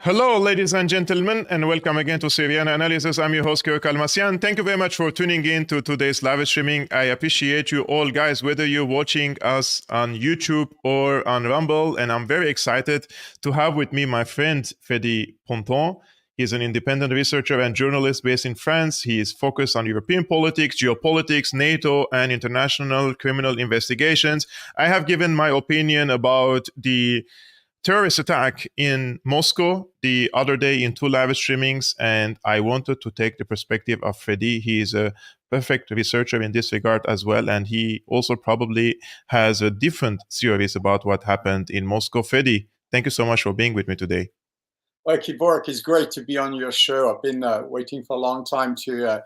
Hello, ladies and gentlemen, and welcome again to Syriana Analysis. I'm your host, Kevork Almassian. Thank you very much for tuning in to today's live streaming. I appreciate you all, guys, whether you're watching us on YouTube or on Rumble, and I'm very excited to have with me my friend, Freddie Ponton. He's an independent researcher and journalist based in France. He is focused on European politics, geopolitics, NATO, and international criminal investigations. I have given my opinion about the terrorist attack in Moscow the other day in two live streamings, and I wanted to take the perspective of Freddie. He is a perfect researcher in this regard as well, and he also probably has a different theories about what happened in Moscow. Freddie, thank you so much for being with me today. Well, Kevork, it's great to be on your show. I've been waiting for a long time for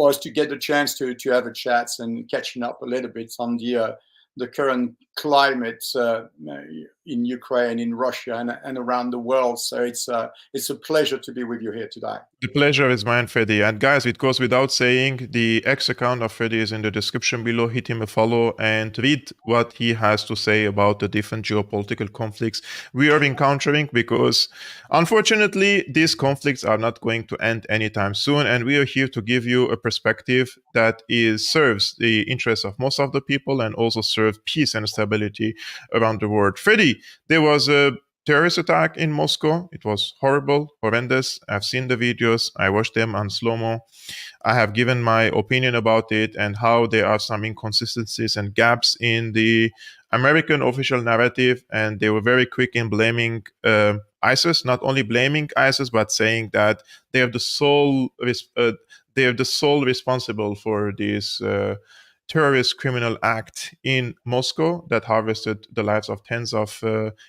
us to get the chance to have a chat and catching up a little bit on the current climate in Ukraine, in Russia, and around the world. So it's a pleasure to be with you here today. The pleasure is mine, Freddie. And guys, it goes without saying, the X account of Freddie is in the description below. Hit him a follow and read what he has to say about the different geopolitical conflicts we are encountering, because unfortunately, these conflicts are not going to end anytime soon. And we are here to give you a perspective that serves the interests of most of the people and also serves peace and stability around the world. Freddie, there was a terrorist attack in Moscow. It was horrible, horrendous. I've seen the videos. I watched them on slow-mo. I have given my opinion about it and how there are some inconsistencies and gaps in the American official narrative, and they were very quick in blaming ISIS, not only blaming ISIS, but saying that they are the sole responsible for this terrorist criminal act in Moscow that harvested the lives of tens of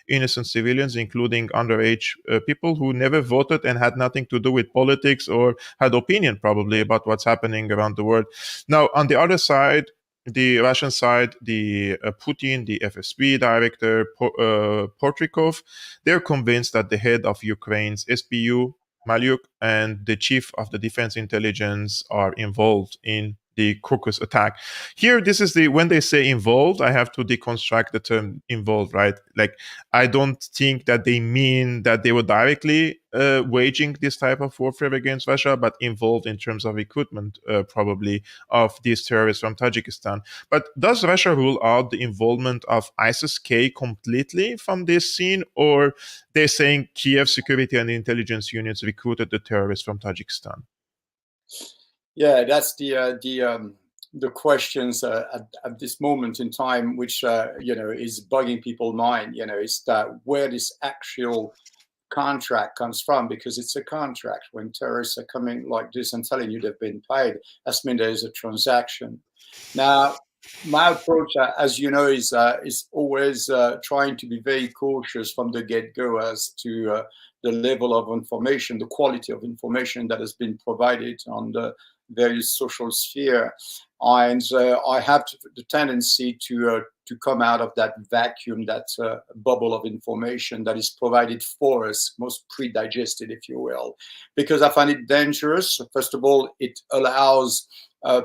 innocent civilians, including underage people who never voted and had nothing to do with politics or had opinion probably about what's happening around the world. Now, on the other side, the Russian side, the Putin, the FSB director, Bortnikov, they're convinced that the head of Ukraine's SBU, Maliuk, and the chief of the defense intelligence are involved in the Crocus attack. Here, this is when they say involved, I have to deconstruct the term involved, right? Like, I don't think that they mean that they were directly waging this type of warfare against Russia, but involved in terms of recruitment, probably, of these terrorists from Tajikistan. But does Russia rule out the involvement of ISIS-K completely from this scene, or they're saying Kiev security and intelligence units recruited the terrorists from Tajikistan? Yeah, that's the questions at this moment in time, which is bugging people's mind. Is that where this actual contract comes from? Because it's a contract. When terrorists are coming like this and telling you they've been paid, that's mean there's a transaction. Now, my approach, as you know, is always trying to be very cautious from the get-go as to the level of information, the quality of information that has been provided on the various social sphere, and I have the tendency to come out of that vacuum, that bubble of information that is provided for us, most pre-digested, if you will, because I find it dangerous. First of all, it allows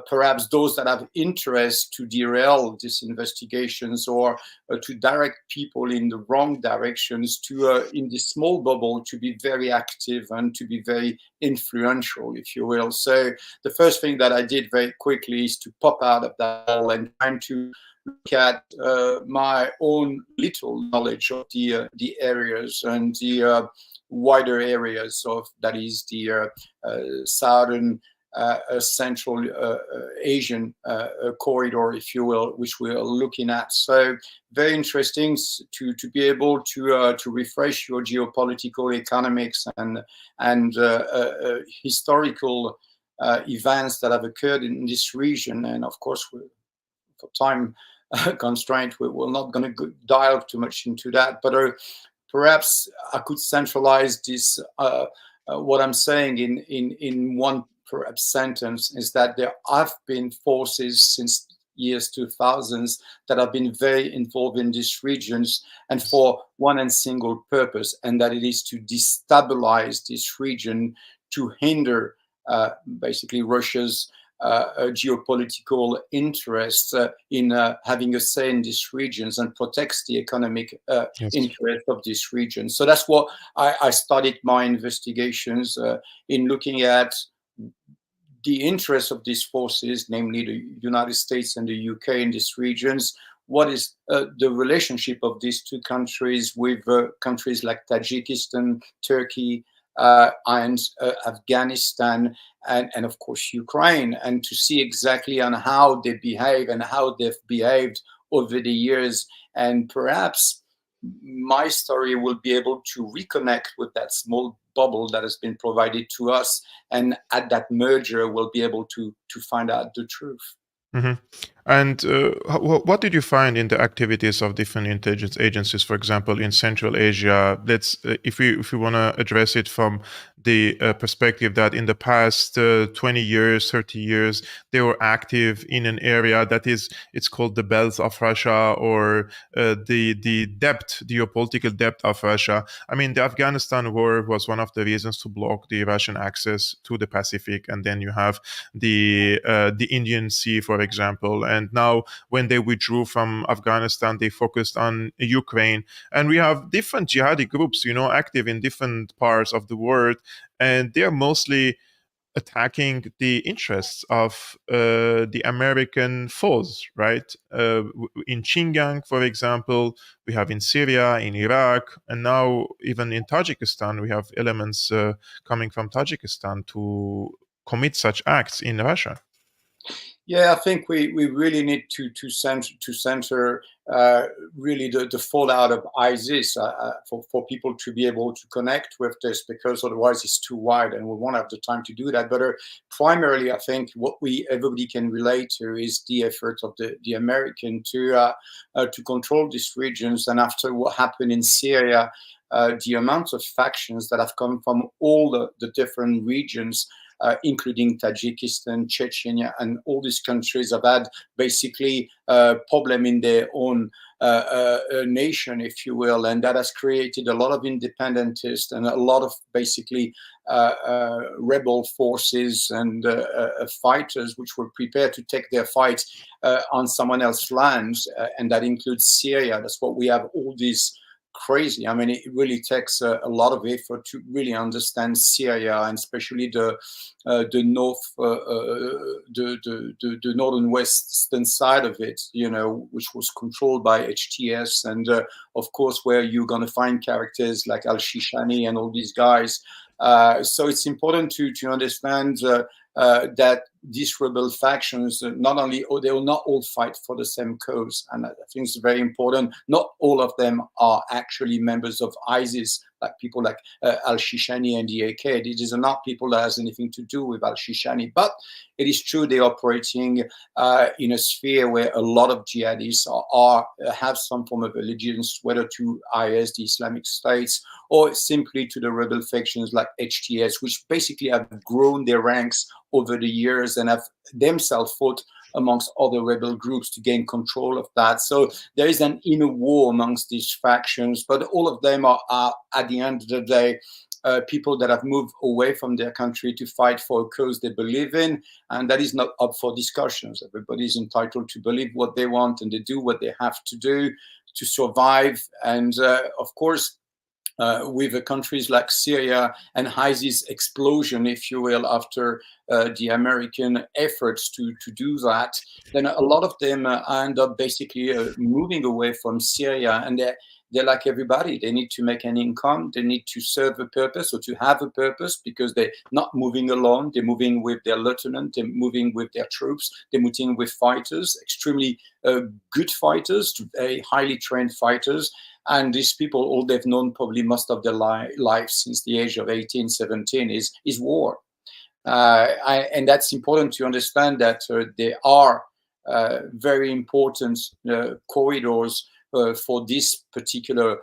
perhaps those that have interest to derail these investigations or to direct people in the wrong directions, to in this small bubble, to be very active and to be very influential, if you will. So the first thing that I did very quickly is to pop out of that bubble and trying to look at my own little knowledge of the areas and the wider areas of, that is, the southern Central Asian corridor, if you will, which we are looking at. So very interesting to be able to refresh your geopolitical economics and historical events that have occurred in this region. And of course, for time constraint, we're not going to dive too much into that. But perhaps I could centralize this, what I'm saying in one perhaps sentence, is that there have been forces since years 2000s that have been very involved in these regions and for one and single purpose, and that it is to destabilize this region, to hinder basically Russia's geopolitical interest in having a say in these regions and protects the economic Yes. interest of this region. So that's what I started my investigations in looking at the interests of these forces, namely the United States and the UK in these regions. What is the relationship of these two countries with countries like Tajikistan, Turkey, and Afghanistan, and of course Ukraine, and to see exactly on how they behave and how they've behaved over the years. And perhaps my story will be able to reconnect with that small bubble that has been provided to us, and at that merger we'll be able to find out the truth. Mm-hmm. And what did you find in the activities of different intelligence agencies, for example, in Central Asia? Let's, if we want to address it from the perspective that in the past 20 years, 30 years, they were active in an area that is, it's called the belt of Russia, or the depth, geopolitical depth of Russia. I mean, the Afghanistan war was one of the reasons to block the Russian access to the Pacific, and then you have the Indian Sea, for example. And now, when they withdrew from Afghanistan, they focused on Ukraine. And we have different jihadi groups, active in different parts of the world, and they're mostly attacking the interests of the American foes, right? In Xinjiang, for example, we have in Syria, in Iraq, and now even in Tajikistan, we have elements coming from Tajikistan to commit such acts in Russia. Yeah, I think we really need to center really the fallout of ISIS for people to be able to connect with this, because otherwise it's too wide and we won't have the time to do that. But primarily, I think what everybody can relate to is the effort of the American to control these regions. And after what happened in Syria, the amount of factions that have come from all the different regions, including Tajikistan, Chechnya, and all these countries have had basically a problem in their own nation, if you will, and that has created a lot of independentists and a lot of basically rebel forces and fighters which were prepared to take their fight on someone else's lands, and that includes Syria. That's what we have, all these crazy. I mean, it really takes a lot of effort to really understand Syria, and especially the north, the northern western side of it, which was controlled by HTS, and of course, where you're going to find characters like Al-Shishani and all these guys. So it's important to understand that these rebel factions, they will not all fight for the same cause. And I think it's very important. Not all of them are actually members of ISIS, like people like Al-Shishani and the AK. These are not people that has anything to do with Al-Shishani. But it is true they're operating in a sphere where a lot of jihadists have some form of allegiance, whether to IS, the Islamic States, or simply to the rebel factions like HTS, which basically have grown their ranks over the years and have themselves fought amongst other rebel groups to gain control of that. So there is an inner war amongst these factions, but all of them are at the end of the day, people that have moved away from their country to fight for a cause they believe in, and that is not up for discussions. Everybody is entitled to believe what they want, and they do what they have to do to survive. And of course, with countries like Syria and ISIS explosion, if you will, after the American efforts to do that, then a lot of them end up basically moving away from Syria, and they're like everybody. They need to make an income. They need to serve a purpose or to have a purpose, because they're not moving alone. They're moving with their lieutenant. They're moving with their troops. They're moving with fighters, extremely good fighters, very highly trained fighters. And these people, all they've known probably most of their life since the age of 18, 17 is war. And that's important to understand, that there are very important corridors for these particular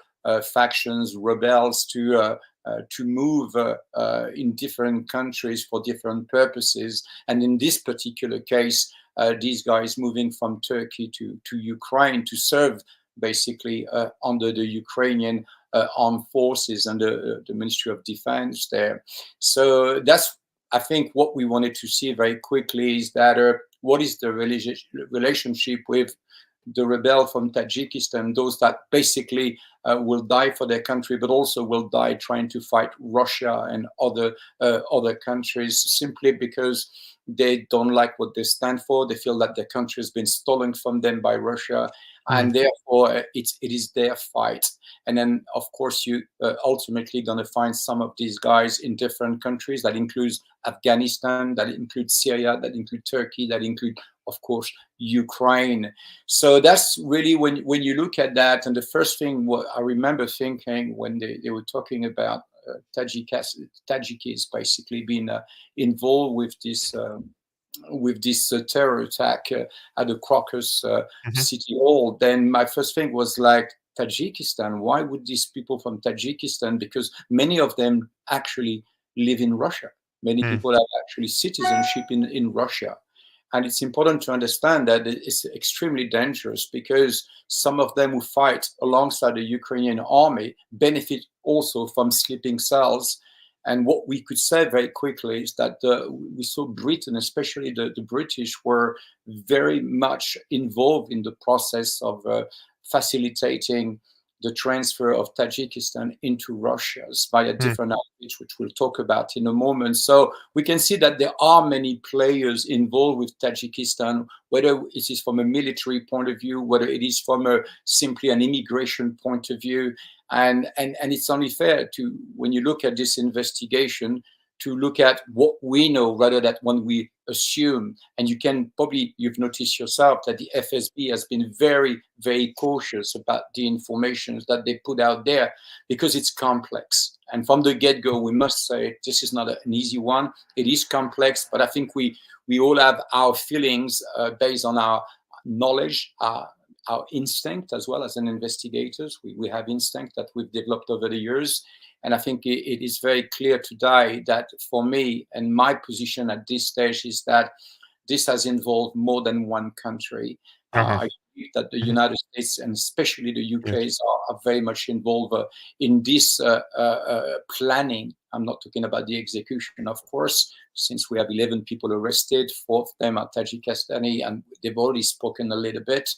factions, rebels, to move in different countries for different purposes. And in this particular case, these guys moving from Turkey to Ukraine to serve basically under the Ukrainian armed forces and the Ministry of Defense there. So that's I think what we wanted to see very quickly is that what is the relationship with the rebel from Tajikistan, those that basically will die for their country, but also will die trying to fight Russia and other countries simply because they don't like what they stand for. They feel that their country has been stolen from them by Russia, and therefore it is their fight. And then, of course, you ultimately going to find some of these guys in different countries. That includes Afghanistan, that includes Syria, that includes Turkey, that include, of course, Ukraine. So that's really when you look at that. And the first thing what I remember thinking when they were talking about Tajikis basically being involved with this terror attack at the Crocus City Hall, then my first thing was like, Tajikistan, why would these people from Tajikistan, because many of them actually live in Russia. Many people have actually citizenship in Russia. And it's important to understand that it's extremely dangerous because some of them who fight alongside the Ukrainian army benefit also from sleeping cells. And what we could say very quickly is that we saw Britain, especially the British, were very much involved in the process of facilitating the transfer of Tajikistan into Russia via different outreach, which we'll talk about in a moment. So we can see that there are many players involved with Tajikistan, whether it is from a military point of view, whether it is from simply an immigration point of view. And it's only fair to, when you look at this investigation, to look at what we know rather than what we assume. And you've noticed yourself that the FSB has been very, very cautious about the information that they put out there because it's complex. And from the get-go, we must say this is not an easy one. It is complex, but I think we all have our feelings based on our knowledge, our instinct, as well as an investigators. We have instinct that we've developed over the years. And I think it is very clear today that for me and my position at this stage is that this has involved more than one country. I believe that the United States and especially the UK are very much involved in this planning. I'm not talking about the execution, of course, since we have 11 people arrested, 4 of them are Tajikistani, and they've already spoken a little bit.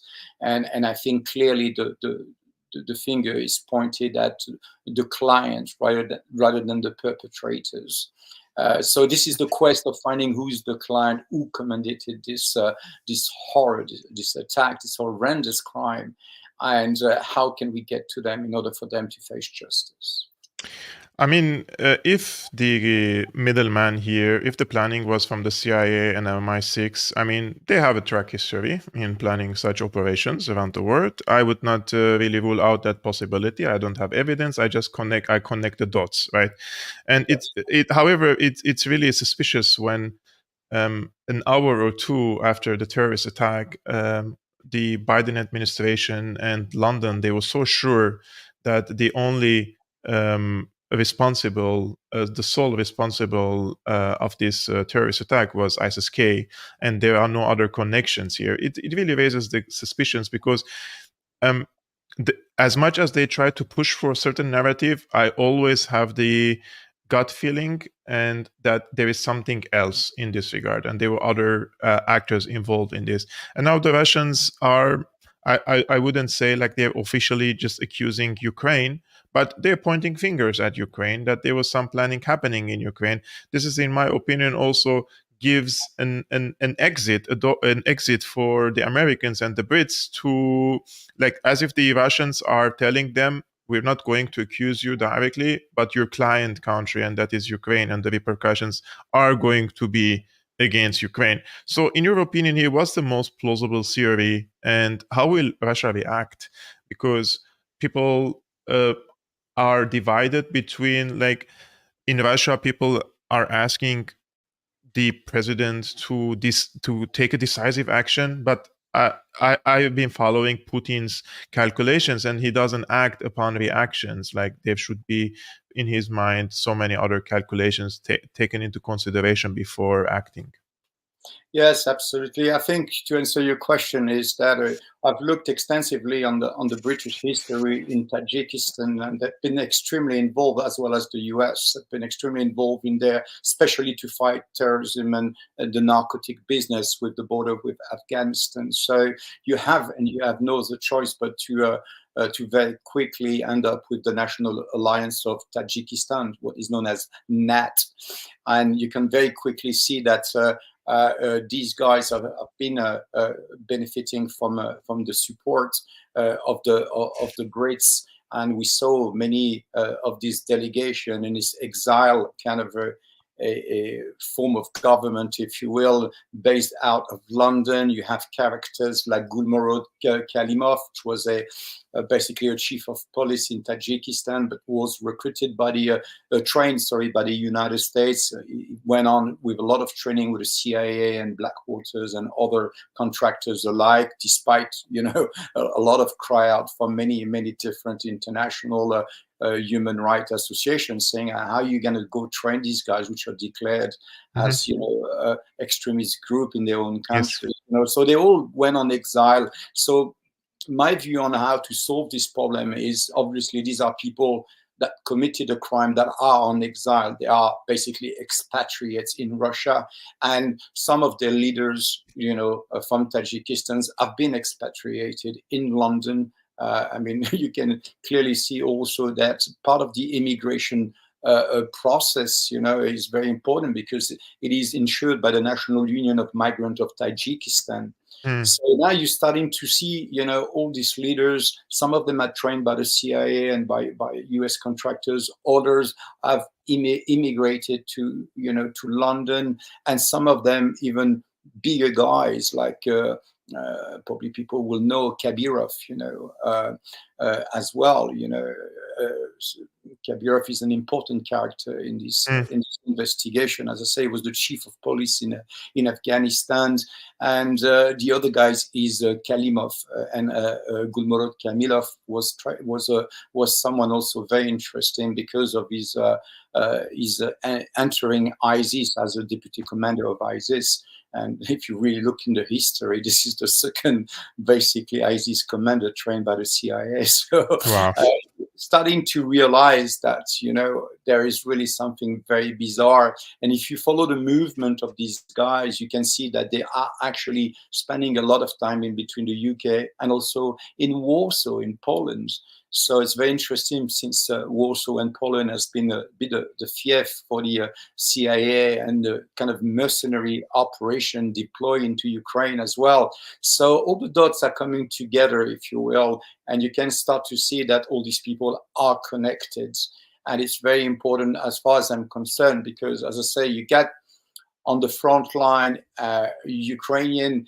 And I think clearly the finger is pointed at the client rather than the perpetrators. So this is the quest of finding who's the client, who commanded this horror, this attack, this horrendous crime, and how can we get to them in order for them to face justice. I mean, if the middleman here, if the planning was from the CIA and MI6, I mean, they have a track history in planning such operations around the world. I would not really rule out that possibility. I don't have evidence. I connect the dots, right? And however, it's really suspicious when an hour or two after the terrorist attack, the Biden administration and London, they were so sure that the only the sole responsible of this terrorist attack was ISIS-K, and there are no other connections here. It really raises the suspicions because as much as they try to push for a certain narrative, I always have the gut feeling and that there is something else in this regard, and there were other actors involved in this. And now the Russians are, I wouldn't say like they're officially just accusing Ukraine, but they're pointing fingers at Ukraine, that there was some planning happening in Ukraine. This is, in my opinion, also gives an exit for the Americans and the Brits to, like, as if the Russians are telling them, we're not going to accuse you directly, but your client country, and that is Ukraine, and the repercussions are going to be against Ukraine. So in your opinion here, what's the most plausible theory, and how will Russia react? Because people are divided between, like, in Russia, people are asking the president to take a decisive action, but I've been following Putin's calculations, and he doesn't act upon reactions. Like, there should be, in his mind, so many other calculations taken into consideration before acting. Yes, absolutely. I think to answer your question is that I've looked extensively on the British history in Tajikistan, and they've been extremely involved, as well as the US have been extremely involved in there, especially to fight terrorism and the narcotic business with the border with Afghanistan. So you have no other choice but to very quickly end up with the National Alliance of Tajikistan, what is known as NAT, and you can very quickly see that. These guys have been benefiting from the support of the Brits, and we saw many of this delegation in this exile kind of a form of government, if you will, based out of London. You have characters like Gulmurod Kalimov, which was basically a chief of police in Tajikistan, but was recruited by trained by the United States. He went on with a lot of training with the CIA and Blackwaters and other contractors alike, despite a lot of cry out from many different international human rights associations saying, how are you going to go train these guys, which are declared as extremist group in their own country? Yes. So they all went on exile. So my view on how to solve this problem is, obviously these are people that committed a crime that are on exile. They are basically expatriates in Russia, and some of their leaders, from Tajikistan, have been expatriated in London. I mean, you can clearly see also that part of the immigration process, is very important because it is ensured by the National Union of Migrants of Tajikistan. So now you're starting to see, all these leaders. Some of them are trained by the CIA and by US contractors. Others have immigrated to London, and some of them even bigger guys like. Probably people will know Kabirov, as well. Kabirov is an important character in this investigation. As I say, he was the chief of police in Afghanistan, and the other guys is Kalimov and Gulmurod Kamilov was someone also very interesting because of his entering ISIS as a deputy commander of ISIS. And if you really look in the history, this is the second, basically, ISIS commander trained by the CIA. So, wow. Starting to realize that, there is really something very bizarre. And if you follow the movement of these guys, you can see that they are actually spending a lot of time in between the UK and also in Warsaw, in Poland. So it's very interesting since Warsaw and Poland has been a bit of the fief for the CIA and the kind of mercenary operation deployed into Ukraine as well. So all the dots are coming together, if you will, and you can start to see that all these people are connected. And it's very important as far as I'm concerned, because as I say, you get on the front line Ukrainian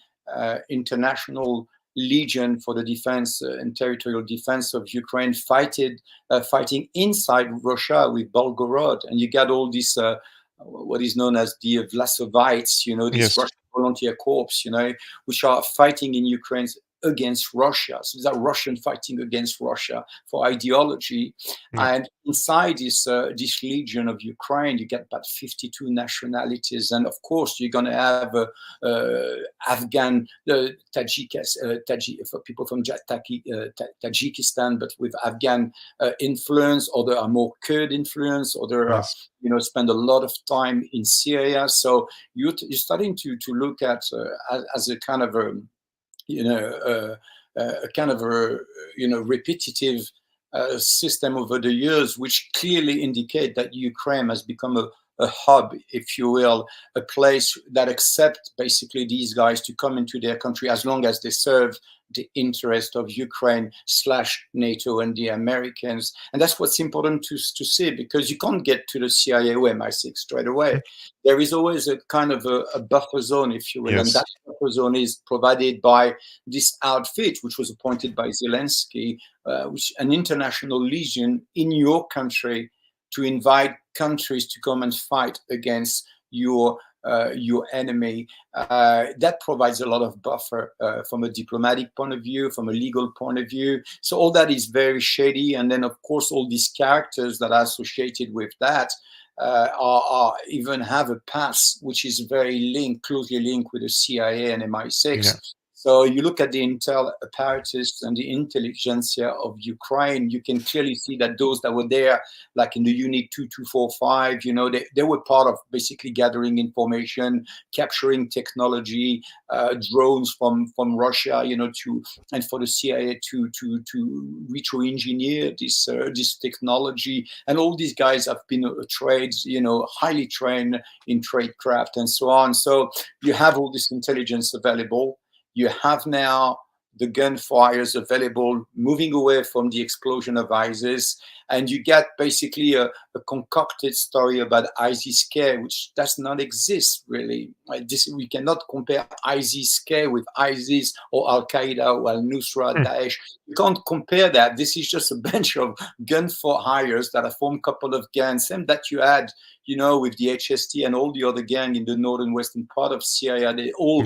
international Legion for the defense and territorial defense of Ukraine fighting inside Russia with Belgorod, and you got all this what is known as the Vlasovites, these Russian volunteer corps, which are fighting in Ukraine against Russia. So these are Russian fighting against Russia for ideology. And inside this legion of Ukraine, you get about 52 nationalities. And of course, you're going to have Afghan, for people from Tajikistan, but with Afghan influence, or there are more Kurd influence, or there are, spend a lot of time in Syria. So you're starting to look at as a kind of a repetitive system over the years, which clearly indicate that Ukraine has become a hub, if you will, a place that accepts basically these guys to come into their country as long as they serve the interest of Ukraine / NATO and the Americans. And that's what's important to see, because you can't get to the CIA or MI6 straight away. There is always a kind of a buffer zone, if you will, and that buffer zone is provided by this outfit, which was appointed by Zelensky, which an international legion in your country to invite countries to come and fight against your enemy. That provides a lot of buffer from a diplomatic point of view, from a legal point of view. So all that is very shady. And then, of course, all these characters that are associated with that even have a past which is very closely linked with the CIA and MI6. Yeah. So you look at the intel apparatus and the intelligentsia of Ukraine, you can clearly see that those that were there, like in the Unit 2245, they were part of basically gathering information, capturing technology, drones from Russia, and for the CIA to retro-engineer this technology. And all these guys have been trained, highly trained in tradecraft and so on. So you have all this intelligence available. You have now the gunfires available, moving away from the explosion of ISIS, and you get basically a concocted story about ISIS-K, which does not exist really. We cannot compare ISIS-K with ISIS or Al-Qaeda or Al-Nusra, Daesh. You can't compare that. This is just a bunch of gunfires that have formed a couple of gangs, same that you had, with the HST and all the other gang in the northern western part of Syria. They all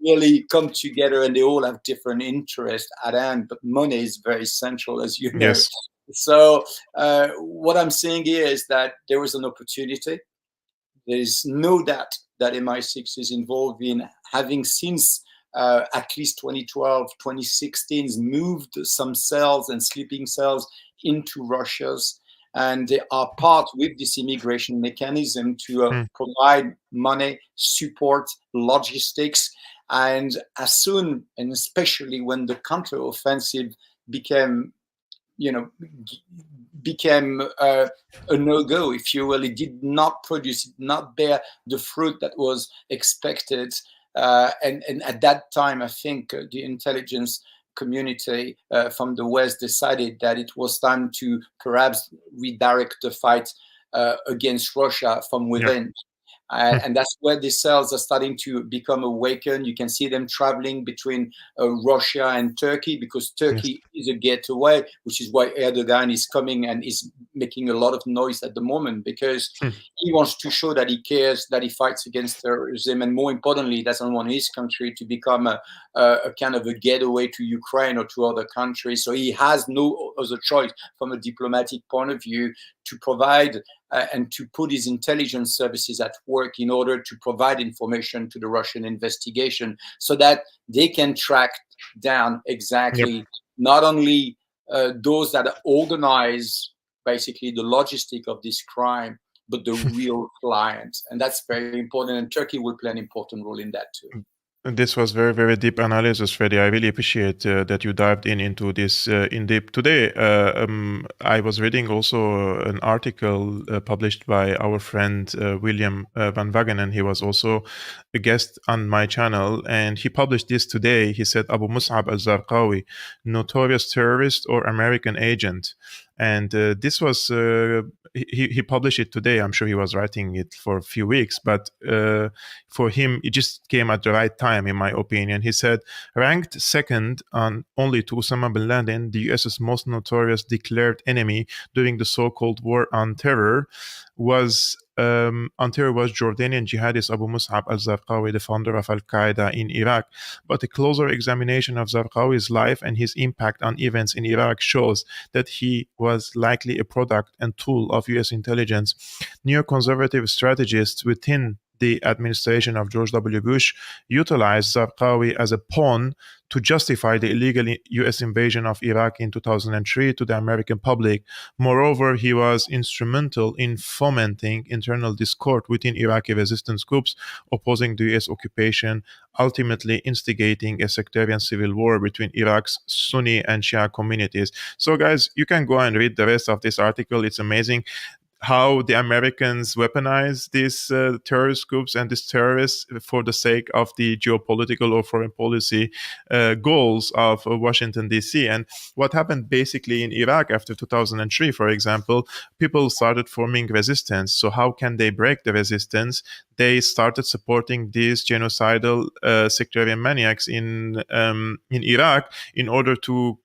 really come together, and they all have different interests at hand, but money is very central, as you know. Yes. So what I'm saying here is that there is an opportunity. There is no doubt that MI6 is involved in having since at least 2012, 2016 moved some cells and sleeping cells into Russia's, and they are part with this immigration mechanism to provide money, support, logistics. And as soon, and especially when the counteroffensive became a no-go, if you will, it did not produce, it did not bear the fruit that was expected. And at that time, I think the intelligence community from the West decided that it was time to perhaps redirect the fight against Russia from within. And that's where the cells are starting to become awakened. You can see them traveling between Russia and Turkey, because Turkey is a gateway, which is why Erdogan is coming and is making a lot of noise at the moment, because he wants to show that he cares, that he fights against terrorism, and more importantly, he doesn't want his country to become a kind of a gateway to Ukraine or to other countries. So he has no other choice from a diplomatic point of view to provide and to put his intelligence services at work in order to provide information to the Russian investigation, so that they can track down exactly not only those that organize basically the logistic of this crime, but the real client. And that's very important. And Turkey will play an important role in that too. This was very, very deep analysis, Freddie. I really appreciate that you dived into this in deep. Today, I was reading also an article published by our friend William Van Wagenen. He was also a guest on my channel, and he published this today. He said, Abu Mus'ab al-Zarqawi, notorious terrorist or American agent. And this was, he published it today. I'm sure he was writing it for a few weeks, but for him, it just came at the right time, in my opinion. He said, ranked second on only to Osama bin Laden, the US's most notorious declared enemy during the so-called war on terror, was Jordanian jihadist Abu Mus'ab al-Zarqawi, the founder of Al-Qaeda in Iraq. But a closer examination of Zarqawi's life and his impact on events in Iraq shows that he was likely a product and tool of US intelligence. Neoconservative strategists within the administration of George W. Bush utilized Zarqawi as a pawn to justify the illegal U.S. invasion of Iraq in 2003 to the American public. Moreover, he was instrumental in fomenting internal discord within Iraqi resistance groups opposing the U.S. occupation, ultimately instigating a sectarian civil war between Iraq's Sunni and Shia communities. So, guys, you can go and read the rest of this article. It's amazing how the Americans weaponize these terrorist groups and these terrorists for the sake of the geopolitical or foreign policy goals of Washington, D.C. And what happened basically in Iraq after 2003, for example, people started forming resistance. So how can they break the resistance? They started supporting these genocidal sectarian maniacs in Iraq in order to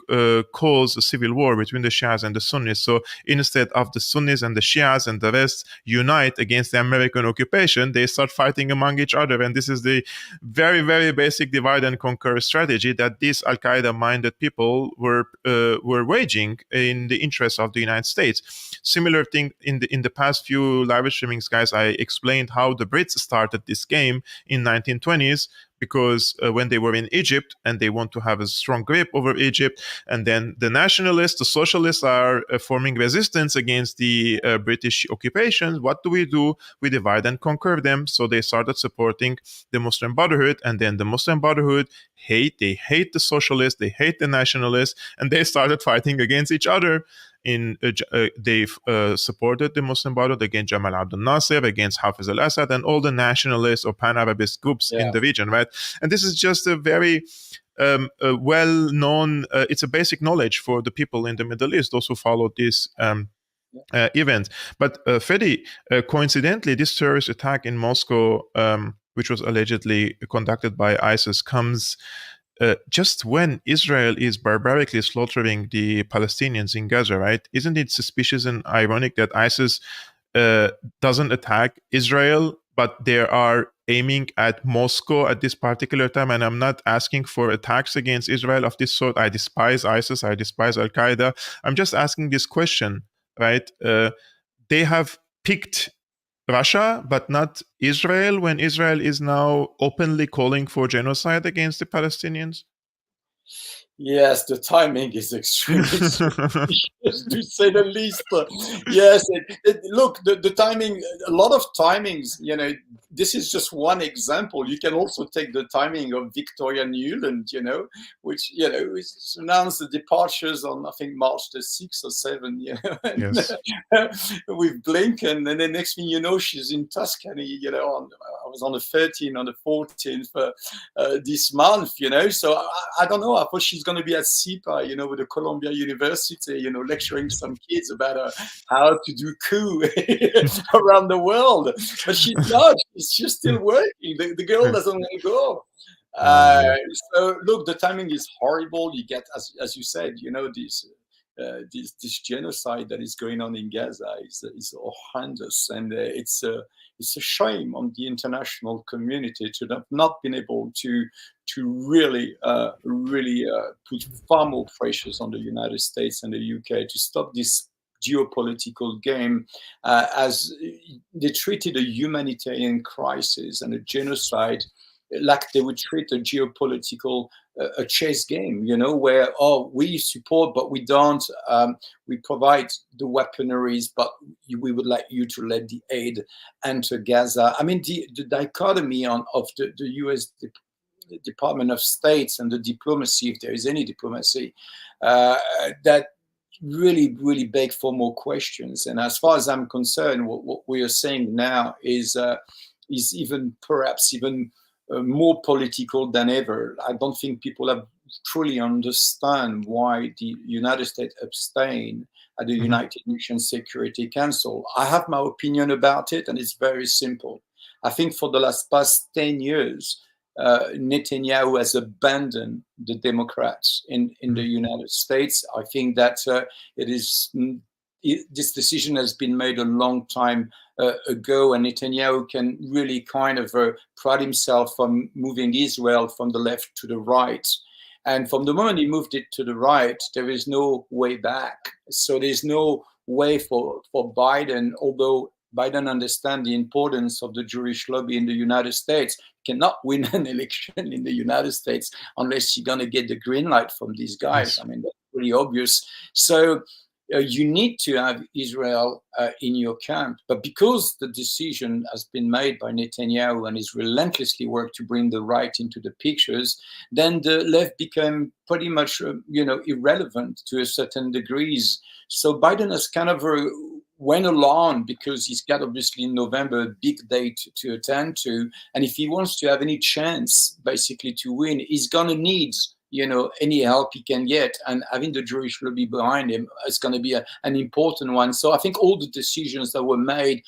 cause a civil war between the Shias and the Sunnis. So instead of the Sunnis and the Shias Shas and the rest unite against the American occupation, they start fighting among each other. And this is the very, very basic divide and conquer strategy that these Al-Qaeda-minded people were waging in the interests of the United States. Similar thing in the past few live streamings, guys, I explained how the Brits started this game in 1920s, because when they were in Egypt and they want to have a strong grip over Egypt, and then the nationalists, the socialists are forming resistance against the British occupation, what do? We divide and conquer them. So they started supporting the Muslim Brotherhood, and then the Muslim Brotherhood hate the socialists, they hate the nationalists, and they started fighting against each other. They supported the Muslim Brotherhood against Jamal Abdel Nasser, against Hafiz al-Assad, and all the nationalist or pan-Arabist groups in the region, right? And this is just a very well-known, it's a basic knowledge for the people in the Middle East, those who followed this event. But Freddie, coincidentally, this terrorist attack in Moscow, which was allegedly conducted by ISIS, comes just when Israel is barbarically slaughtering the Palestinians in Gaza, right? Isn't it suspicious and ironic that ISIS doesn't attack Israel, but they are aiming at Moscow at this particular time? And I'm not asking for attacks against Israel of this sort. I despise ISIS. I despise Al-Qaeda. I'm just asking this question, right? They have picked Russia, but not Israel, when Israel is now openly calling for genocide against the Palestinians? Yes, the timing is extremely suspicious, to say the least. Yes, look, the timing, a lot of timings, this is just one example. You can also take the timing of Victoria Nuland, which, announced the departures on, I think, March the 6th or 7th, yes. With Blinken. And then next thing you know, she's in Tuscany, I was on the 13th, on the 14th this month, So I don't know. I thought she's going to be at SIPA, with the Columbia University, lecturing some kids about how to do coup around the world. But she's not. She's still working. The girl doesn't want to go. So look, the timing is horrible. You get, as you said, this genocide that is going on in Gaza is horrendous, and it's a shame on the international community to have not been able to really put far more pressures on the United States and the UK to stop this geopolitical game, as they treated a humanitarian crisis and a genocide like they would treat a geopolitical a chess game, where, we support, but we don't. We provide the weaponaries, but we would like you to let the aid enter Gaza. I mean, the dichotomy of the US Department of State and the diplomacy, if there is any diplomacy, that really, really beg for more questions. And as far as I'm concerned, what we are saying now is perhaps even more political than ever. I don't think people have truly understand why the United States abstain at the United Nations Security Council. I have my opinion about it, and it's very simple. I think for the past 10 years, Netanyahu has abandoned the Democrats in the United States. I think that this decision has been made a long time ago, and Netanyahu can really kind of pride himself on moving Israel from the left to the right. And from the moment he moved it to the right, there is no way back. So there's no way for Biden, although Biden understands the importance of the Jewish lobby in the United States, cannot win an election in the United States unless you're going to get the green light from these guys. Yes. I mean, that's pretty obvious. So you need to have Israel in your camp. But because the decision has been made by Netanyahu and is relentlessly worked to bring the right into the pictures, then the left became pretty much, irrelevant to a certain degrees. So Biden has kind of went along because he's got obviously in November a big date to attend to. And if he wants to have any chance basically to win, he's going to need any help he can get, and having the Jewish lobby behind him is going to be an important one. So I think all the decisions that were made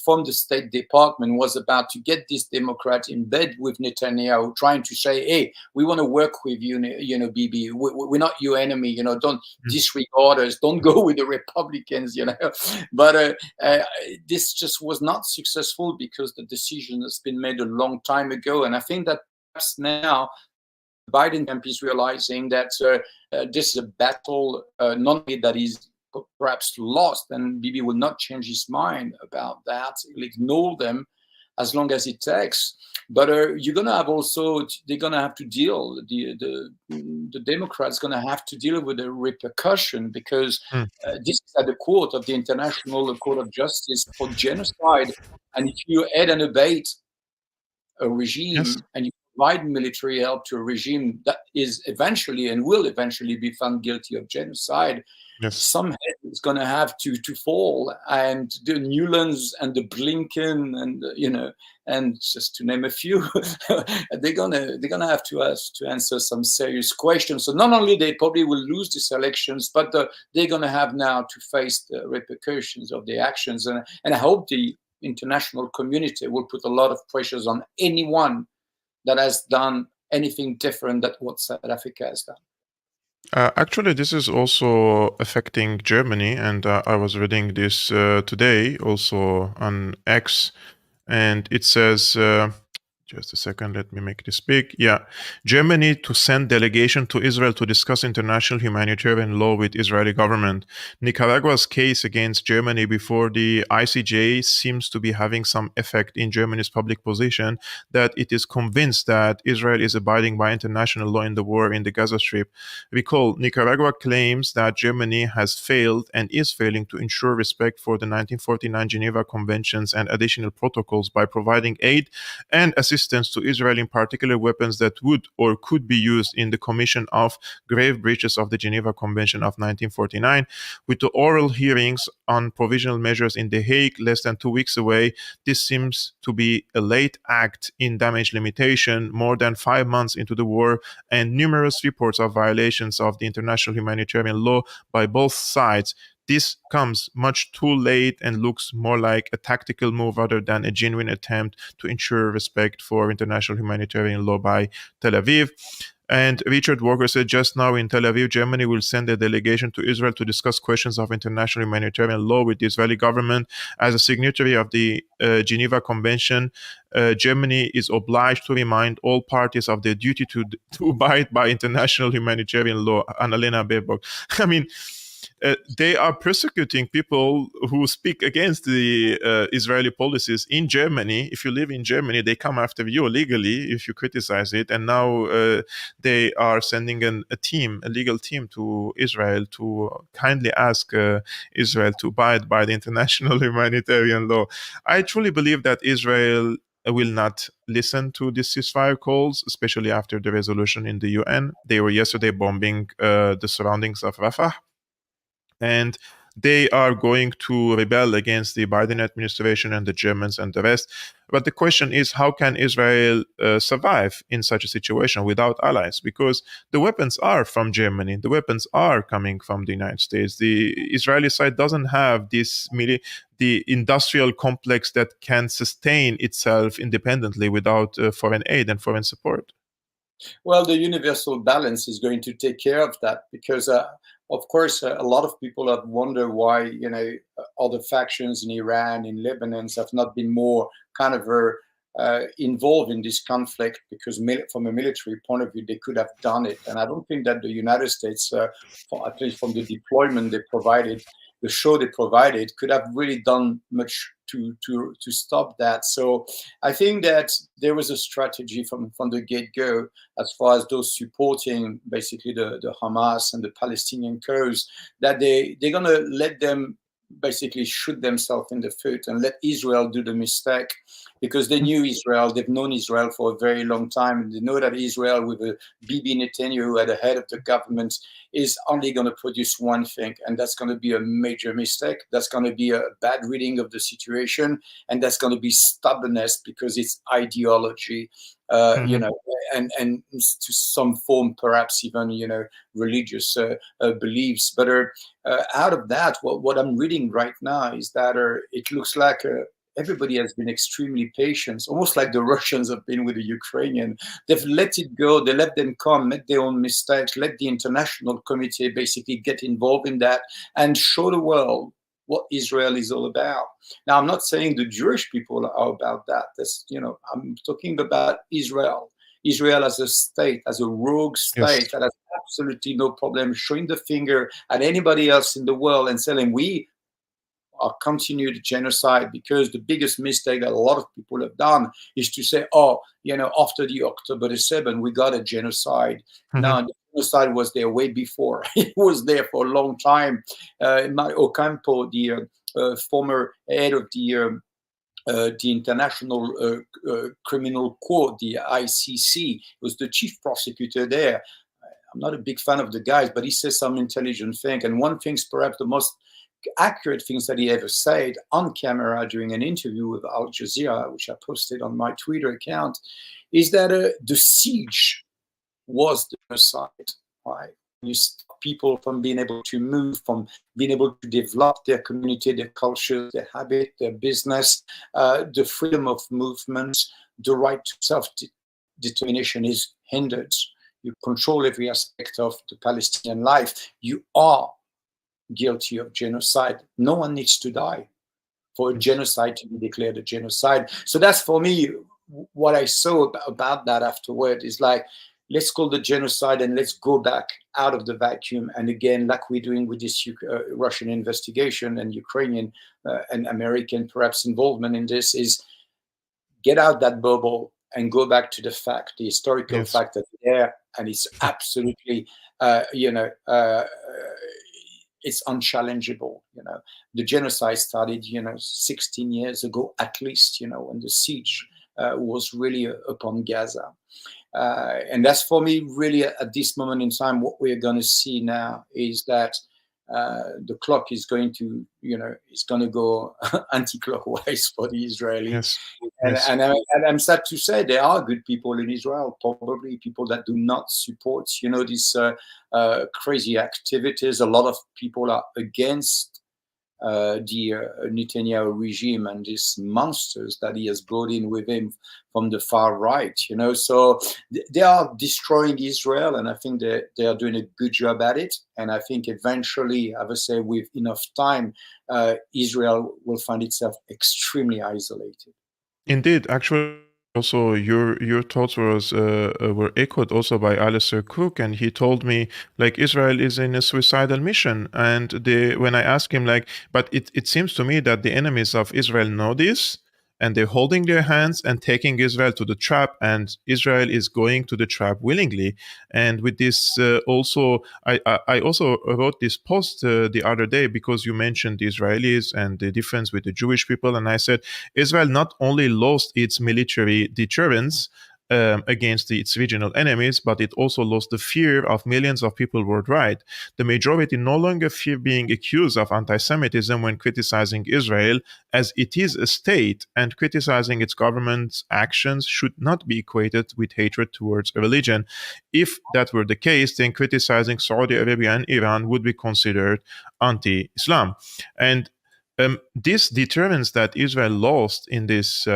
from the State Department was about to get this Democrat in bed with Netanyahu, trying to say, hey, we want to work with you, Bibi. We're not your enemy, don't disregard us, don't go with the Republicans, But this just was not successful because the decision has been made a long time ago. And I think that perhaps now Biden camp is realizing that this is a battle not only that is perhaps lost, and Bibi will not change his mind about that. He'll ignore them as long as it takes. But you're going to have also, they're going to have to deal, the Democrats going to have to deal with the repercussion, because this is at the court of the International Court of Justice for genocide. And if you add and abet a regime and you provide military help to a regime that is eventually and will eventually be found guilty of genocide, some head is going to have to fall, and the Newlands and the Blinken and and just to name a few, they're gonna have to answer some serious questions. So not only they probably will lose these elections, but they're gonna have now to face the repercussions of their actions. And I hope the international community will put a lot of pressures on anyone that has done anything different than what South Africa has done. Actually, this is also affecting Germany, and I was reading this today also on X, and it says, just a second, let me make this big. Yeah, Germany to send delegation to Israel to discuss international humanitarian law with Israeli government. Nicaragua's case against Germany before the ICJ seems to be having some effect in Germany's public position, that it is convinced that Israel is abiding by international law in the war in the Gaza Strip. Recall, Nicaragua claims that Germany has failed and is failing to ensure respect for the 1949 Geneva Conventions and additional protocols by providing aid and assistance to Israel, in particular weapons that would or could be used in the commission of grave breaches of the Geneva Convention of 1949. With the oral hearings on provisional measures in The Hague less than 2 weeks away, this seems to be a late act in damage limitation, more than 5 months into the war, and numerous reports of violations of the international humanitarian law by both sides. This comes much too late and looks more like a tactical move rather than a genuine attempt to ensure respect for international humanitarian law by Tel Aviv. And Richard Walker said, just now in Tel Aviv, Germany will send a delegation to Israel to discuss questions of international humanitarian law with the Israeli government. As a signatory of the Geneva Convention, Germany is obliged to remind all parties of their duty to abide by international humanitarian law. Annalena Baerbock. I mean, they are persecuting people who speak against the Israeli policies in Germany. If you live in Germany, they come after you legally if you criticize it. And now they are sending a legal team to Israel to kindly ask Israel to abide by the international humanitarian law. I truly believe that Israel will not listen to these ceasefire calls, especially after the resolution in the UN. They were yesterday bombing the surroundings of Rafah, and they are going to rebel against the Biden administration and the Germans and the rest. But the question is, how can Israel survive in such a situation without allies? Because the weapons are from Germany, the weapons are coming from the United States. The Israeli side doesn't have the industrial complex that can sustain itself independently without foreign aid and foreign support. Well, the universal balance is going to take care of that, because of course, a lot of people have wondered why, other factions in Iran, in Lebanon, have not been more kind of involved in this conflict, because from a military point of view, they could have done it. And I don't think that the United States, at least from the deployment they provided, the show they provided, could have really done much to stop that. So I think that there was a strategy from the get-go, as far as those supporting basically the Hamas and the Palestinian cause, that they're going to let them basically shoot themselves in the foot and let Israel do the mistake because they knew Israel. They've known Israel for a very long time. And they know that Israel, with a Bibi Netanyahu at the head of the government, is only going to produce one thing, and that's going to be a major mistake. That's going to be a bad reading of the situation, and that's going to be stubbornness because it's ideology, and to some form, perhaps even religious beliefs. But out of that, what I'm reading right now is that it looks like everybody has been extremely patient, almost like the Russians have been with the Ukrainian. They've let it go. They let them come, make their own mistakes, let the international committee basically get involved in that and show the world what Israel is all about. Now, I'm not saying the Jewish people are about that. That's, I'm talking about Israel. Israel as a state, as a rogue state that has absolutely no problem showing the finger at anybody else in the world and saying, we are continued genocide, because the biggest mistake that a lot of people have done is to say, after the October 7, we got a genocide. Now, the genocide was there way before. It was there for a long time. Ocampo, the former head of the International Criminal Court, the ICC, was the chief prosecutor there. I'm not a big fan of the guys, but he says some intelligent thing. And one thing's perhaps the most accurate things that he ever said on camera during an interview with Al Jazeera, which I posted on my Twitter account, is that the siege was the genocide. Right? You stop people from being able to move, from being able to develop their community, their culture, their habit, their business, the freedom of movement, the right to self-determination is hindered. You control every aspect of the Palestinian life. You are guilty of genocide. No one needs to die for a genocide to be declared a genocide. So that's, for me, what I saw about that afterward is like, let's call the genocide and let's go back out of the vacuum. And again, like we're doing with this Russian investigation and Ukrainian and American perhaps involvement in this, is get out that bubble and go back to the fact, the historical fact that there, and it's absolutely, it's unchallengeable. The genocide started, 16 years ago at least, when the siege was really upon Gaza. And that's, for me, really at this moment in time, what we're going to see now is that the clock is going to, it's going to go anti-clockwise for the Israelis. And I'm sad to say there are good people in Israel, probably people that do not support, these crazy activities. A lot of people are against the Netanyahu regime and these monsters that he has brought in with him from the far right, so they are destroying Israel, and I think they are doing a good job at it. And I think eventually, I would say, with enough time, Israel will find itself extremely isolated. Indeed, actually, also your thoughts were echoed also by Alistair Cook, and he told me like Israel is in a suicidal mission. And when I asked him but it seems to me that the enemies of Israel know this, and they're holding their hands and taking Israel to the trap, and Israel is going to the trap willingly. And with this, also, I also wrote this post the other day because you mentioned the Israelis and the difference with the Jewish people, and I said Israel not only lost its military deterrence against its regional enemies, but it also lost the fear of millions of people worldwide. The majority no longer fear being accused of anti-Semitism when criticizing Israel, as it is a state, and criticizing its government's actions should not be equated with hatred towards a religion. If that were the case, then criticizing Saudi Arabia and Iran would be considered anti-Islam. And this deterrence that Israel lost in this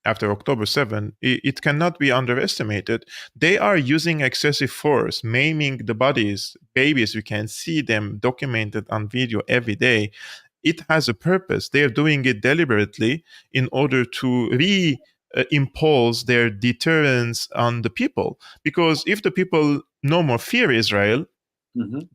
after October 7, it cannot be underestimated. They are using excessive force, maiming the bodies, babies. We can see them documented on video every day. It has a purpose. They are doing it deliberately in order to impose their deterrence on the people. Because if the people no more fear Israel,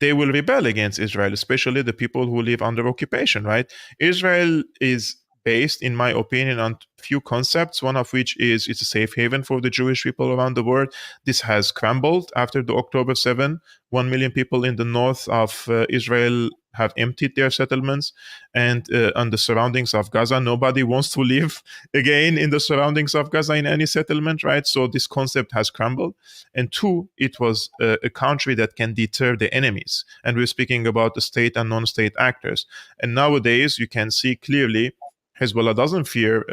they will rebel against Israel, especially the people who live under occupation, right? Israel is based, in my opinion, on few concepts, one of which is it's a safe haven for the Jewish people around the world. This has crumbled after the October 7. 1 million people in the north of Israel have emptied their settlements, and on the surroundings of Gaza, nobody wants to live again in the surroundings of Gaza in any settlement, right? So this concept has crumbled. And two, it was a country that can deter the enemies. And we're speaking about the state and non-state actors. And nowadays, you can see clearly Hezbollah doesn't fear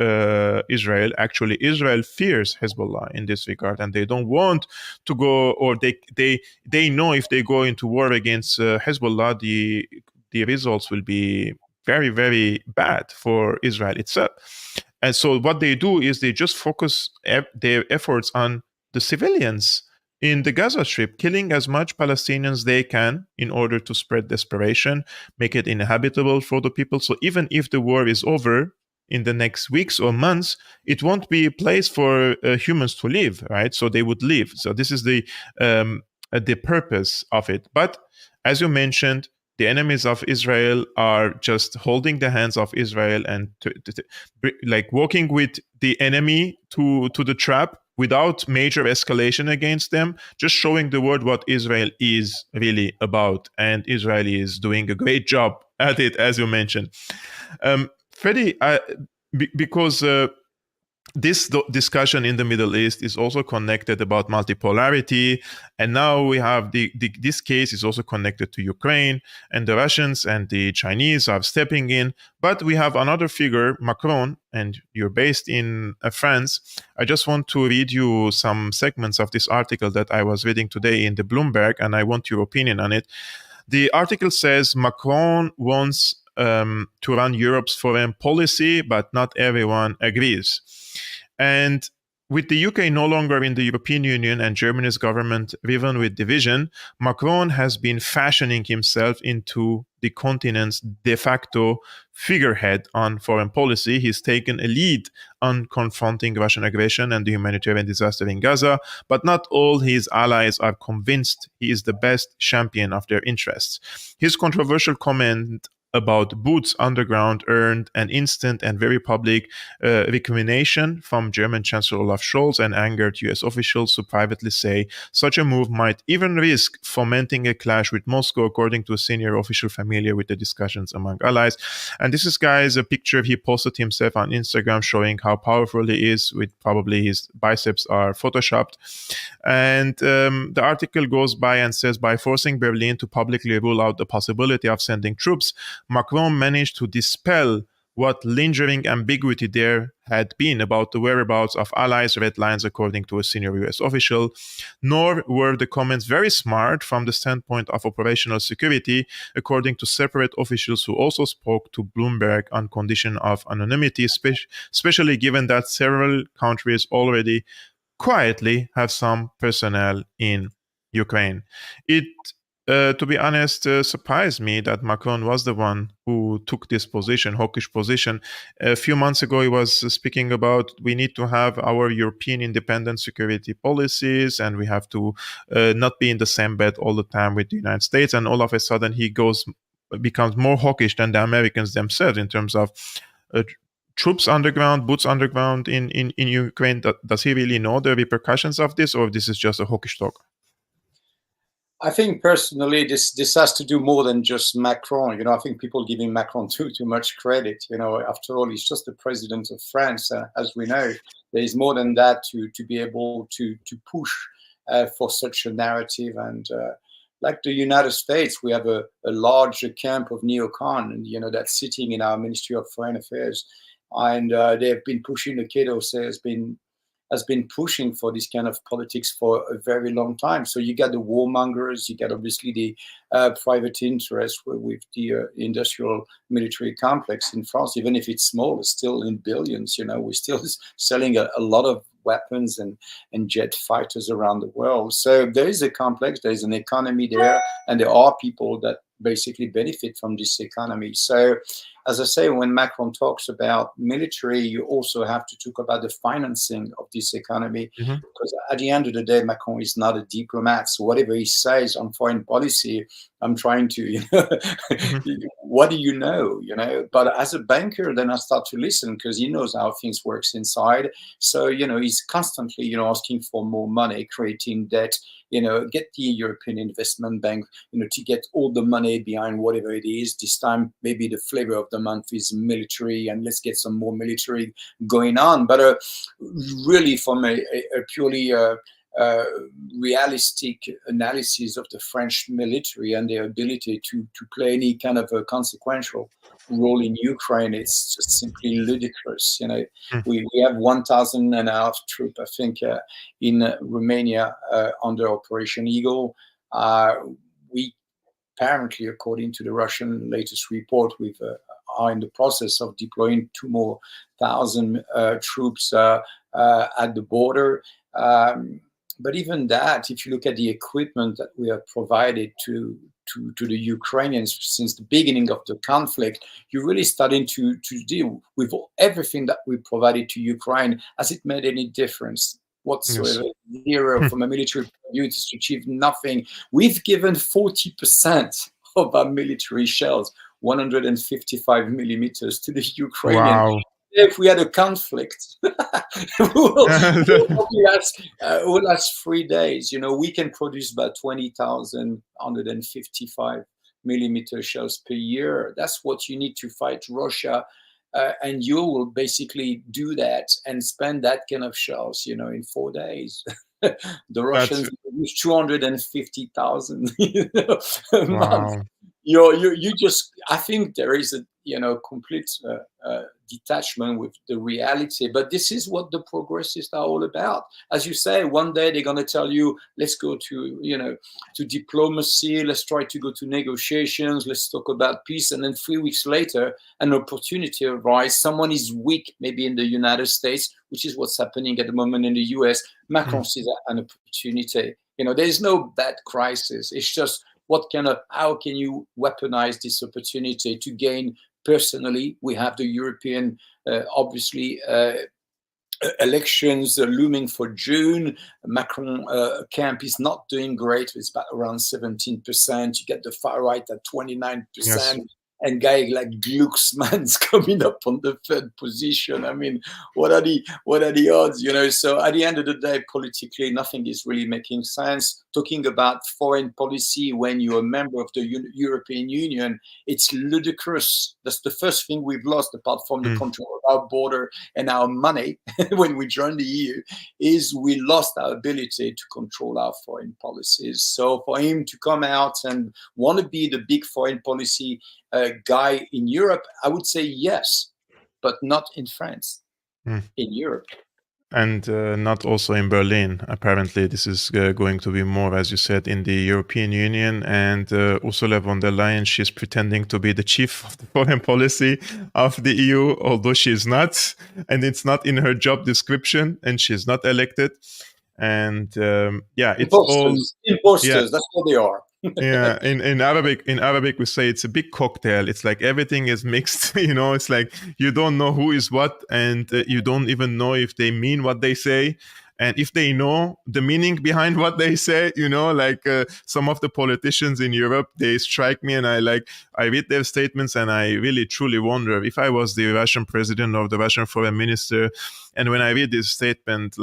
Israel. Actually, Israel fears Hezbollah in this regard, and they don't want to go, or they know if they go into war against Hezbollah, the results will be very, very bad for Israel itself. And so what they do is they just focus their efforts on the civilians in the Gaza Strip, killing as much Palestinians they can in order to spread desperation, make it inhabitable for the people. So even if the war is over in the next weeks or months, it won't be a place for humans to live, right? So they would leave. So this is the purpose of it. But as you mentioned, the enemies of Israel are just holding the hands of Israel and like walking with the enemy to the trap without major escalation against them, just showing the world what Israel is really about. And Israel is doing a great job at it, as you mentioned. Freddie, because this discussion in the Middle East is also connected about multipolarity, and now we have this case is also connected to Ukraine, and the Russians and the Chinese are stepping in. But we have another figure, Macron, and you're based in France. I just want to read you some segments of this article that I was reading today in the Bloomberg, and I want your opinion on it. The article says Macron wants to run Europe's foreign policy, but not everyone agrees. And with the UK no longer in the European Union and Germany's government riven with division, Macron has been fashioning himself into the continent's de facto figurehead on foreign policy. He's taken a lead on confronting Russian aggression and the humanitarian disaster in Gaza, but not all his allies are convinced he is the best champion of their interests. His controversial comment about boots underground earned an instant and very public recrimination from German Chancellor Olaf Scholz and angered US officials who privately say such a move might even risk fomenting a clash with Moscow, according to a senior official familiar with the discussions among allies. And this is, guys, a picture he posted himself on Instagram showing how powerful he is, with probably his biceps are photoshopped. And the article goes by and says, by forcing Berlin to publicly rule out the possibility of sending troops, Macron managed to dispel what lingering ambiguity there had been about the whereabouts of allies' red lines, according to a senior US official. Nor were the comments very smart from the standpoint of operational security, according to separate officials who also spoke to Bloomberg on condition of anonymity, especially given that several countries already quietly have some personnel in Ukraine. It to be honest, surprised me that Macron was the one who took this position, hawkish position. A few months ago, he was speaking about we need to have our European independent security policies, and we have to not be in the same bed all the time with the United States. And all of a sudden, he becomes more hawkish than the Americans themselves in terms of troops underground, boots underground in Ukraine. Does he really know the repercussions of this, or this is just a hawkish talk? I think personally, this has to do more than just Macron. I think people giving Macron too much credit. After all, he's just the president of France, as we know. There is more than that to be able to push for such a narrative. And like the United States, we have a large camp of neocon, and that's sitting in our Ministry of Foreign Affairs, and they have been pushing. The Cato has been pushing for this kind of politics for a very long time. So you got the warmongers, you got obviously the private interest with the industrial military complex in France. Even if it's small, it's still in billions. We're still selling a lot of weapons and jet fighters around the world. So there is a complex, there is an economy there, and there are people that basically benefit from this economy. So as I say, when Macron talks about military, you also have to talk about the financing of this economy. Mm-hmm. Because at the end of the day, Macron is not a diplomat. So whatever he says on foreign policy, I'm trying to, Mm-hmm. what do you know? But as a banker, then I start to listen because he knows how things works inside. So, he's constantly, asking for more money, creating debt, get the European Investment Bank, to get all the money behind whatever it is. This time, maybe the flavor of the month is military, and let's get some more military going on. But really, from a purely realistic analysis of the French military and their ability to play any kind of a consequential role in Ukraine, it's just simply ludicrous. We have 1,500 troops, I think, in Romania under Operation Eagle. We apparently, according to the Russian latest report, we are in the process of deploying 2,000 more troops at the border. But even that, if you look at the equipment that we have provided to the Ukrainians since the beginning of the conflict, you're really starting to deal with everything that we provided to Ukraine. Has it made any difference whatsoever? Yes. Zero. From a military point of view, it's achieved nothing. We've given 40% of our military shells, 155 millimeters, to the Ukrainians. Wow. If we had a conflict, we'll last 3 days. We can produce about 20,155 millimeter shells per year. That's what you need to fight Russia. And you will basically do that and spend that kind of shells, in 4 days. The Russians produce 250,000 a month. Wow. You just, I think there is a complete detachment with the reality. But this is what the progressists are all about. As you say, one day they're going to tell you, let's go to to diplomacy, let's try to go to negotiations, let's talk about peace. And then 3 weeks later, an opportunity arises. Someone is weak, maybe in the United States, which is what's happening at the moment in the US. Macron sees an opportunity. There is no bad crisis. It's just how can you weaponize this opportunity to gain personally? We have the European, obviously, elections looming for June. Macron camp is not doing great. It's about around 17%. You get the far right at 29%. Yes. And guy like Glucksmann's coming up on the third position. I mean, what are the odds? So at the end of the day, politically, nothing is really making sense. Talking about foreign policy when you're a member of the European Union, it's ludicrous. That's the first thing we've lost, apart from the control of our border and our money when we joined the EU, is we lost our ability to control our foreign policies. So for him to come out and want to be the big foreign policy guy in Europe, I would say yes, but not in France, in Europe. And not also in Berlin. Apparently, this is going to be more, as you said, in the European Union. And Ursula von der Leyen, she's pretending to be the chief of the foreign policy of the EU, although she's not. And it's not in her job description, and she's not elected. And it's imposters. Yeah. That's what they are. Yeah, in Arabic we say it's a big cocktail. It's like everything is mixed. It's like you don't know who is what, and you don't even know if they mean what they say, and if they know the meaning behind what they say. Some of the politicians in Europe, they strike me, and I read their statements, and I really truly wonder if I was the Russian president or the Russian foreign minister, and when I read this statement,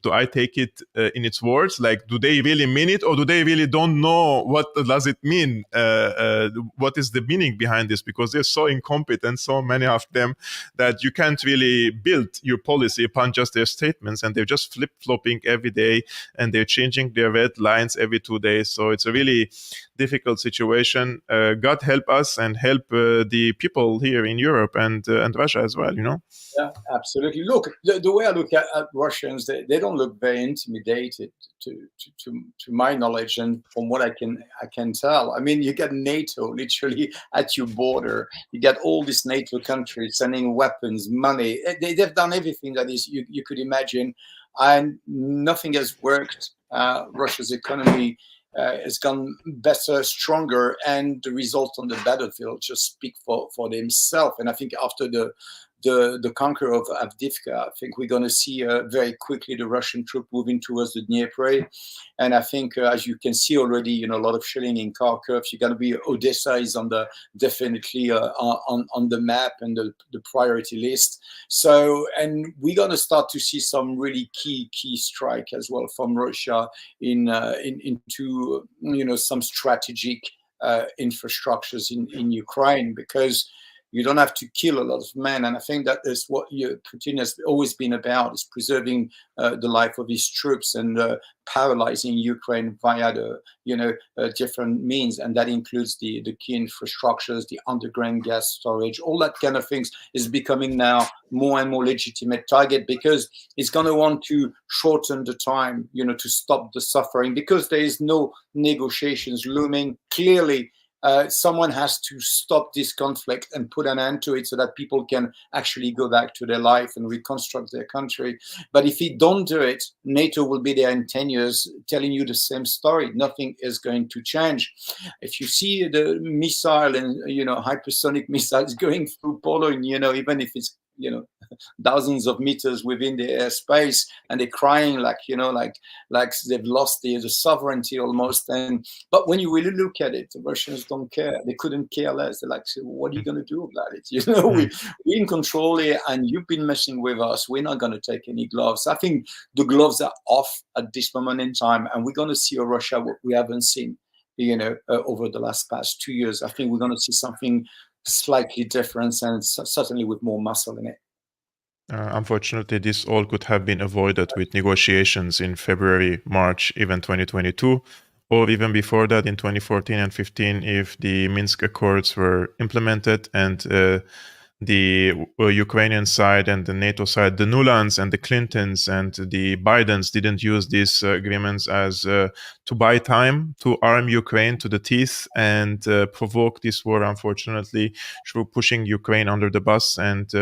do I take it in its words? Do they really mean it, or do they really don't know what does it mean? What is the meaning behind this? Because they're so incompetent, so many of them, that you can't really build your policy upon just their statements, and they're just flip-flopping every day, and they're changing their red lines every 2 days. So it's a really difficult situation. God help us and help the people here in Europe and Russia as well. Yeah, absolutely. Look, the way I look at Russians, they don't look very intimidated, to my knowledge, and from what I can tell. I mean, you got NATO literally at your border. You got all these NATO countries sending weapons, money. They've done everything that is you could imagine, and nothing has worked. Russia's economy has gone better, stronger, and the results on the battlefield just speak for themselves. And I think after the conquer of Avdiivka, I think we're going to see very quickly the Russian troop moving towards the Dnieper. And I think, as you can see already, a lot of shelling in Kharkov. You're going to be Odessa is definitely on the map and the priority list. So, and we're going to start to see some really key strike as well from Russia into some strategic infrastructures in Ukraine, because you don't have to kill a lot of men. And I think that is what Putin has always been about, is preserving the life of his troops and paralyzing Ukraine via the different means. And that includes the key infrastructures, the underground gas storage, all that kind of things is becoming now more and more legitimate target, because it's going to want to shorten the time, to stop the suffering, because there is no negotiations looming. Clearly, someone has to stop this conflict and put an end to it so that people can actually go back to their life and reconstruct their country. But if we don't do it, NATO will be there in 10 years telling you the same story. Nothing is going to change. If you see the missile and, hypersonic missiles going through Poland, even if it's, thousands of meters within the airspace, and they're crying like they've lost the sovereignty almost. But when you really look at it, the Russians don't care. They couldn't care less. They're like, so what are you going to do about it? We're in control here, and you've been messing with us. We're not going to take any gloves. I think the gloves are off at this moment in time, and we're going to see a Russia what we haven't seen, over the past 2 years. I think we're going to see something slightly different, and certainly with more muscle in it. Unfortunately, this all could have been avoided with negotiations in February, March, even 2022, or even before that in 2014 and 15, if the Minsk Accords were implemented and the Ukrainian side and the NATO side, the Nulans and the Clintons and the Bidens didn't use these agreements as to buy time to arm Ukraine to the teeth and provoke this war, unfortunately, through pushing Ukraine under the bus. And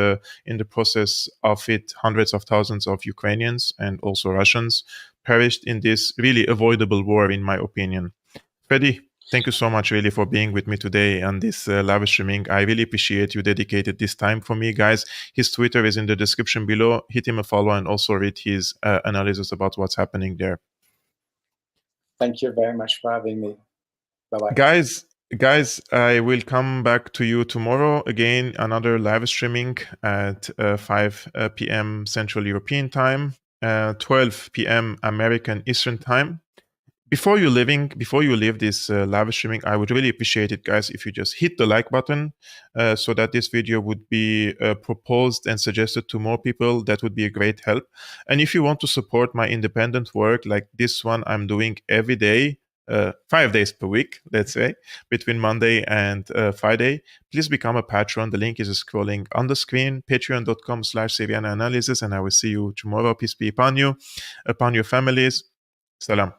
in the process of it, hundreds of thousands of Ukrainians and also Russians perished in this really avoidable war, in my opinion. Freddie, thank you so much really for being with me today on this live streaming. I really appreciate you dedicated this time for me, guys. His Twitter is in the description below. Hit him a follow and also read his analysis about what's happening there. Thank you very much for having me. Bye-bye. Guys, I will come back to you tomorrow. Again, another live streaming at 5 p.m. Central European Time, 12 p.m. American Eastern Time. Before you leave this live streaming, I would really appreciate it, guys, if you just hit the like button so that this video would be proposed and suggested to more people. That would be a great help. And if you want to support my independent work like this one I'm doing every day, 5 days per week, let's say, between Monday and Friday, please become a patron. The link is scrolling on the screen, patreon.com/Syriana Analysis, and I will see you tomorrow. Peace be upon you, upon your families. Salam.